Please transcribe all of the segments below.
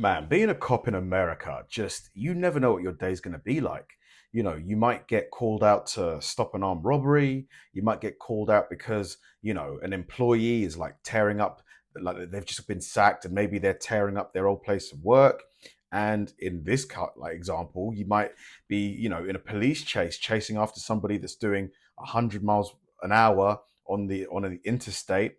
Man, being a cop in America, just you never know what your day's going to be like. You might get called out to stop an armed robbery. You might get called out because, an employee is like tearing up, like they've just been sacked and maybe they're tearing up their old place of work. And in this like example, you might be, in a police chase, chasing after somebody that's doing 100 miles an hour on the interstate.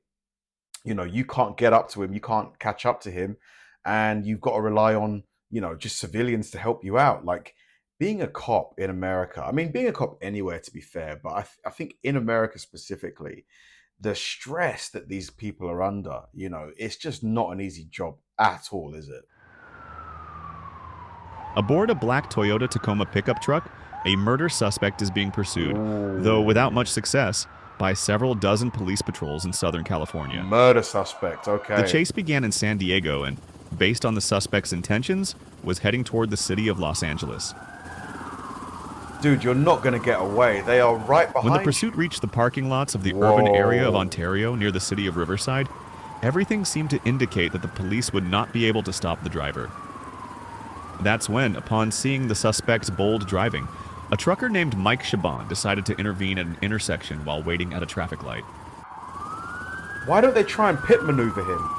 You can't get up to him, you can't catch up to him, and you've got to rely on just civilians to help you out. Like, being a cop in America, I mean, being a cop anywhere, to be fair, but I think in America specifically, the stress that these people are under, it's just not an easy job at all, is it? Aboard a black Toyota Tacoma pickup truck, a murder suspect is being pursued, though Ooh. without much success, by several dozen police patrols in Southern California. Murder suspect, The okay. chase began in San Diego and, based on the suspect's intentions, was heading toward the city of Los Angeles. Dude, you're not going to get away. They are right When the behind pursuit reached the parking lots of the you. urban area of Whoa. Ontario near the city of Riverside, everything seemed to indicate that the police would not be able to stop the driver. That's when, upon seeing the suspect's bold driving, a trucker named Mike Shaban decided to intervene at an intersection while waiting at a traffic light. Why don't they try and pit maneuver him?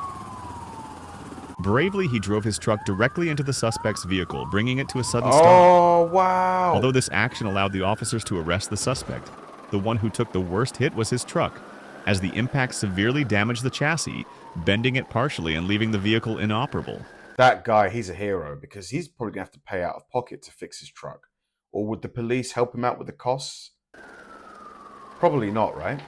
Bravely, he drove his truck directly into the suspect's vehicle, bringing it to a sudden stop. Oh, wow. Although this action allowed the officers to arrest the suspect, the one who took the worst hit was his truck, as the impact severely damaged the chassis, bending it partially and leaving the vehicle inoperable. That guy, he's a hero because he's probably going to have to pay out of pocket to fix his truck. Or would the police help him out with the costs? Probably not, right?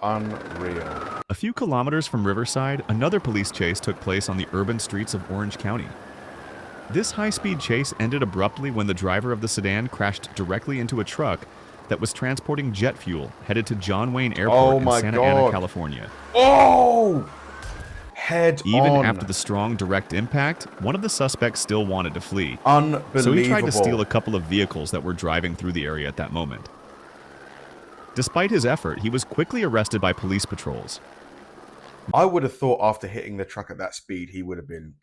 Unreal. A few kilometers from Riverside, another police chase took place on the urban streets of Orange County. This high-speed chase ended abruptly when the driver of the sedan crashed directly into a truck that was transporting jet fuel headed to John Wayne Oh Airport in my Santa Ana, God. California. Oh! Head Even on. after the strong direct impact, one of the suspects still wanted to flee. Unbelievable. So he tried to steal a couple of vehicles that were driving through the area at that moment. Despite his effort, he was quickly arrested by police patrols. I would have thought after hitting the truck at that speed, he would have been...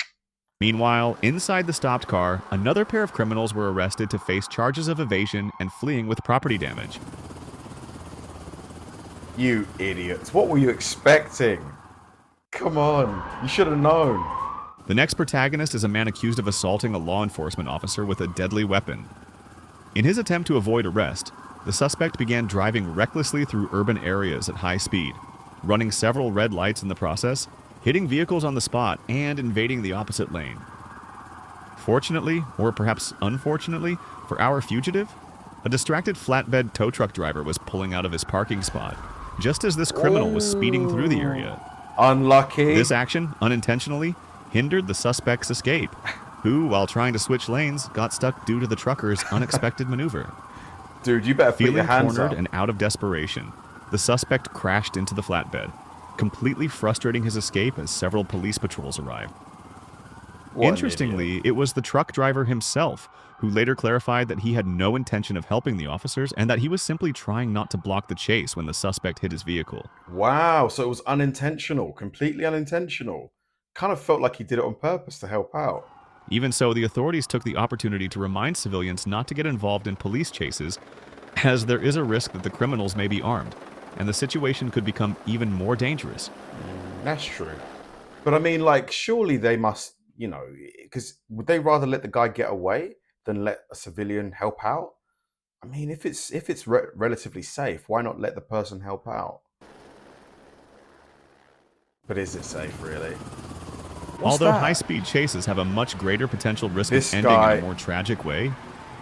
Meanwhile, inside the stopped car, another pair of criminals were arrested to face charges of evasion and fleeing with property damage. You idiots. What were you expecting? Come on. You should have known. The next protagonist is a man accused of assaulting a law enforcement officer with a deadly weapon. In his attempt to avoid arrest, the suspect began driving recklessly through urban areas at high speed, running several red lights in the process, hitting vehicles on the spot, and invading the opposite lane. Fortunately, or perhaps unfortunately, for our fugitive, a distracted flatbed tow truck driver was pulling out of his parking spot, just as this criminal was speeding through the area. Unlucky. This action, unintentionally, hindered the suspect's escape, who, while trying to switch lanes, got stuck due to the trucker's unexpected maneuver. Dude, you better put your Feeling hands cornered up. and out of desperation, the suspect crashed into the flatbed, completely frustrating his escape as several police patrols arrived. What an Interestingly, it was the truck driver himself who later clarified that he had no intention of helping the officers and that he was simply trying not to block the chase when the suspect hit his vehicle. Wow, so it was unintentional, completely unintentional. Kind of felt like he did it on purpose to help out. Even so, the authorities took the opportunity to remind civilians not to get involved in police chases, as there is a risk that the criminals may be armed, and the situation could become even more dangerous. That's true. But I mean, like, surely they must, because would they rather let the guy get away than let a civilian help out? I mean, if it's relatively safe, why not let the person help out? But is it safe, really? What's Although that? high-speed chases have a much greater potential risk This of ending guy- in a more tragic way,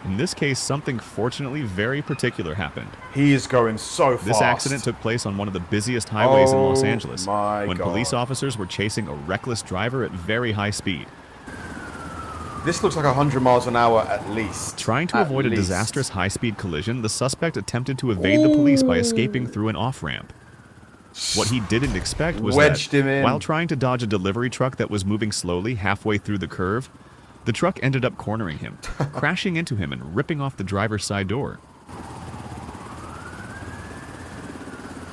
in this case, something fortunately very particular happened. He is going so fast. This accident took place on one of the busiest highways in Los Angeles, my when God. police officers were chasing a reckless driver at very high speed. This looks like 100 miles an hour at least. Trying to At avoid a least. disastrous high-speed collision, the suspect attempted to evade the police by escaping through an off-ramp. What he didn't expect was Wedged that, him in. while trying to dodge a delivery truck that was moving slowly halfway through the curve, the truck ended up cornering him, crashing into him and ripping off the driver's side door.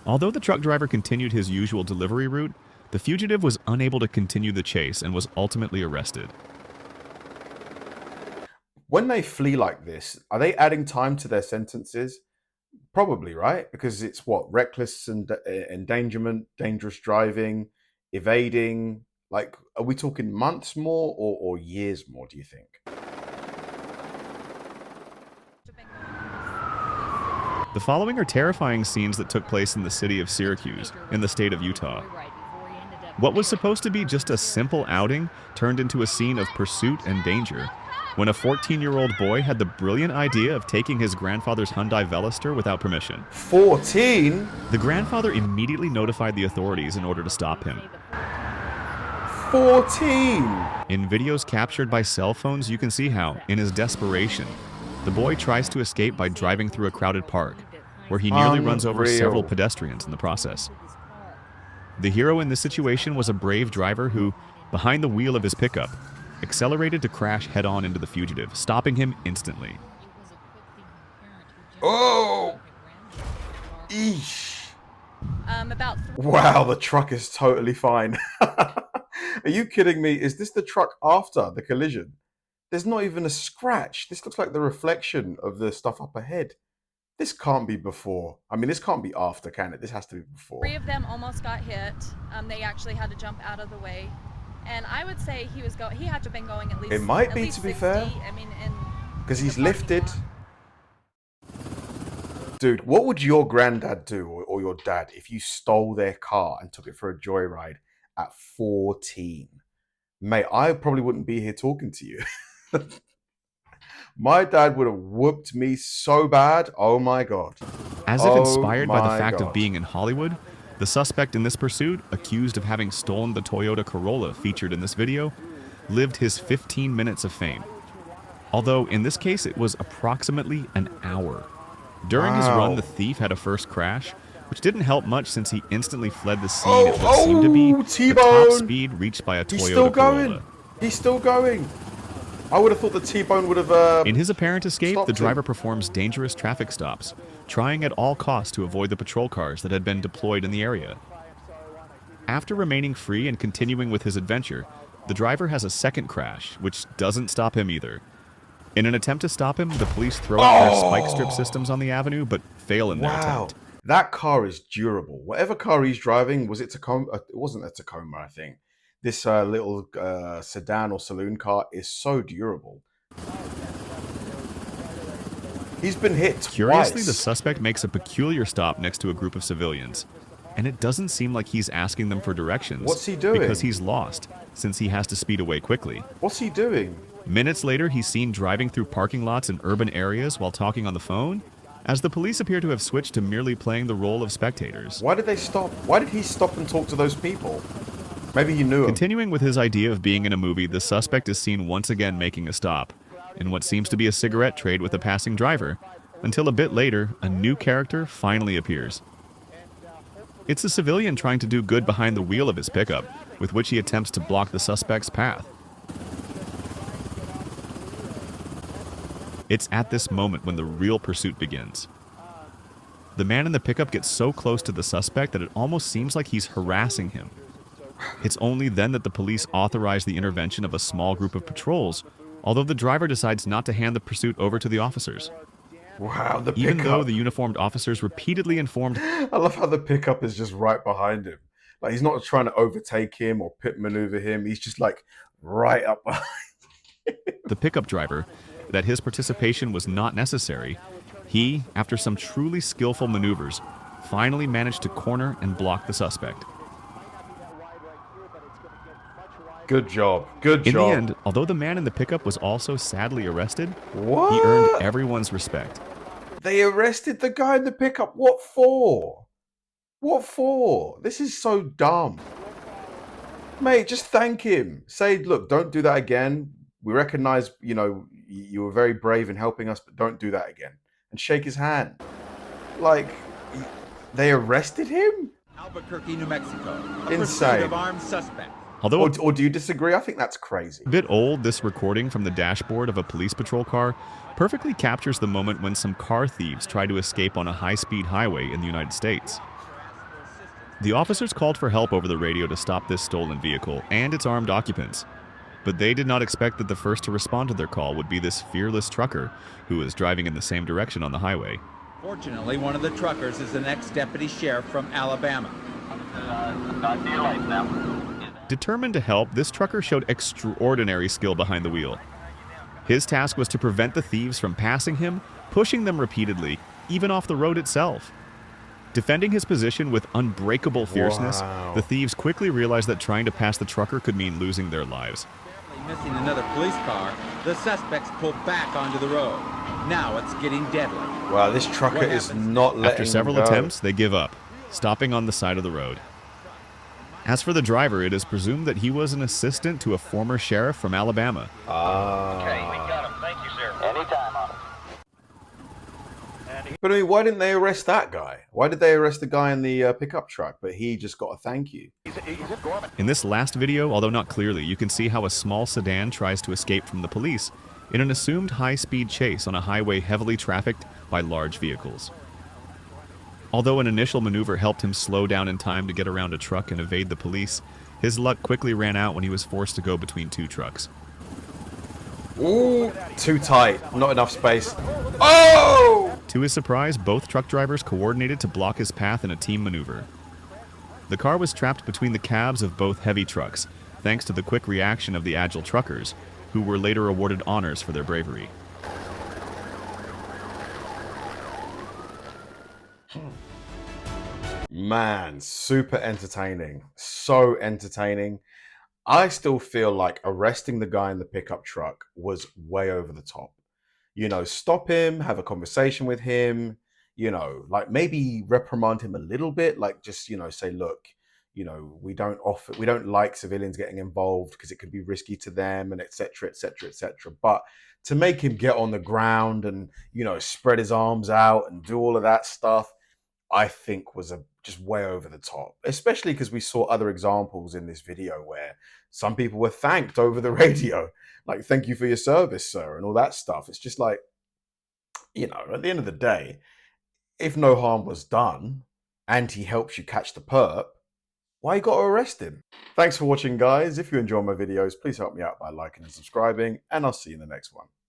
Although the truck driver continued his usual delivery route, The fugitive was unable to continue the chase and was ultimately arrested. When they flee like this, are they adding time to their sentences? Probably, right? Because it's what? Reckless and endangerment, dangerous driving, evading. Like, are we talking months more or years more, do you think? The following are terrifying scenes that took place in the city of Syracuse, in the state of Utah. What was supposed to be just a simple outing turned into a scene of pursuit and danger when a 14-year-old boy had the brilliant idea of taking his grandfather's Hyundai Veloster without permission. 14? The grandfather immediately notified the authorities in order to stop him. 14! In videos captured by cell phones, you can see how, in his desperation, the boy tries to escape by driving through a crowded park, where he nearly runs over several pedestrians in the process. The hero in this situation was a brave driver who, behind the wheel of his pickup, accelerated to crash head-on into the fugitive, stopping him instantly. Oh! Eesh. Wow, the truck is totally fine. Are you kidding me? Is this the truck after the collision? There's not even a scratch. This looks like the reflection of the stuff up ahead. This can't be before. I mean, this can't be after, can it? This has to be before. 3 of them almost got hit. They actually had to jump out of the way. And I would say he had to have been going at least. It might be, to be 60. fair. I mean, because he's lifted. Dude, what would your granddad do or your dad if you stole their car and took it for a joyride at 14? Mate, I probably wouldn't be here talking to you. My dad would have whooped me so bad. Oh my God. As if inspired by the fact of being in Hollywood, the suspect in this pursuit, accused of having stolen the Toyota Corolla featured in this video, lived his 15 minutes of fame. Although in this case, it was approximately an hour. During his run, the thief had a first crash, which didn't help much since he instantly fled the scene at what seemed to be the top speed reached by a Toyota Corolla. He's still going. I would have thought the T-bone would have In his apparent escape, the driver performs dangerous traffic stops, trying at all costs to avoid the patrol cars that had been deployed in the area. After remaining free and continuing with his adventure, the driver has a second crash, which doesn't stop him either. In an attempt to stop him, the police throw out their spike strip systems on the avenue, but fail in their attempt. That car is durable. Whatever car he's driving, was it Tacoma? It wasn't a Tacoma, I think. This little sedan or saloon car is so durable. He's been hit twice. Curiously, the suspect makes a peculiar stop next to a group of civilians, and it doesn't seem like he's asking them for directions. What's he doing? Because he's lost, since he has to speed away quickly. What's he doing? Minutes later, he's seen driving through parking lots in urban areas while talking on the phone, as the police appear to have switched to merely playing the role of spectators. Why did they stop? Why did he stop and talk to those people? Maybe he knew him. Continuing with his idea of being in a movie, the suspect is seen once again making a stop, in what seems to be a cigarette trade with a passing driver, until a bit later, a new character finally appears. It's a civilian trying to do good behind the wheel of his pickup, with which he attempts to block the suspect's path. It's at this moment when the real pursuit begins. The man in the pickup gets so close to the suspect that it almost seems like he's harassing him. It's only then that the police authorize the intervention of a small group of patrols, although the driver decides not to hand the pursuit over to the officers. Wow, the pickup. Even though the uniformed officers repeatedly informed... I love how the pickup is just right behind him. Like, he's not trying to overtake him or pit maneuver him. He's just like right up behind him. The pickup driver that his participation was not necessary. He, after some truly skillful maneuvers, finally managed to corner and block the suspect. Good job. Good job. In the end, although the man in the pickup was also sadly arrested, what? He earned everyone's respect. They arrested the guy in the pickup. What for? What for? This is so dumb. Mate, just thank him. Say, look, don't do that again. We recognize, you were very brave in helping us, but don't do that again. And shake his hand. Like, they arrested him? Albuquerque, New Mexico. A Insane. pursuit of armed suspects. Although or do you disagree? I think that's crazy. A bit old, this recording from the dashboard of a police patrol car perfectly captures the moment when some car thieves try to escape on a high-speed highway in the United States. The officers called for help over the radio to stop this stolen vehicle and its armed occupants. But they did not expect that the first to respond to their call would be this fearless trucker who was driving in the same direction on the highway. Fortunately, one of the truckers is the next deputy sheriff from Alabama. Determined to help, this trucker showed extraordinary skill behind the wheel. His task was to prevent the thieves from passing him, pushing them repeatedly, even off the road itself. Defending his position with unbreakable fierceness, Wow. the thieves quickly realized that trying to pass the trucker could mean losing their lives. Missing another police car, the suspects pull back onto the road. Now it's getting deadly. Wow, this trucker is not letting After several them go. attempts, they give up, stopping on the side of the road. As for the driver, it is presumed that he was an assistant to a former sheriff from Alabama. Okay, we got him. Thank you, sir. Anytime on it. But I mean, why didn't they arrest that guy? Why did they arrest the guy in the pickup truck? But he just got a thank you. In this last video, although not clearly, you can see how a small sedan tries to escape from the police in an assumed high-speed chase on a highway heavily trafficked by large vehicles. Although an initial maneuver helped him slow down in time to get around a truck and evade the police, his luck quickly ran out when he was forced to go between two trucks. Ooh, too tight. Not enough space. Oh! To his surprise, both truck drivers coordinated to block his path in a team maneuver. The car was trapped between the cabs of both heavy trucks, thanks to the quick reaction of the agile truckers, who were later awarded honors for their bravery. Man, super entertaining. So entertaining. I still feel like arresting the guy in the pickup truck was way over the top. You know, stop him, have a conversation with him, you know, like maybe reprimand him a little bit, like just, you know, say, look, you know, we don't like civilians getting involved because it could be risky to them and et cetera, et cetera, et cetera. But to make him get on the ground and, you know, spread his arms out and do all of that stuff, I think was just way over the top, especially because we saw other examples in this video where some people were thanked over the radio, like, thank you for your service, sir, and all that stuff. It's just like, you know, at the end of the day, if no harm was done and he helps you catch the perp, why you got to arrest him? Thanks for watching, guys. If you enjoy my videos, please help me out by liking and subscribing, and I'll see you in the next one.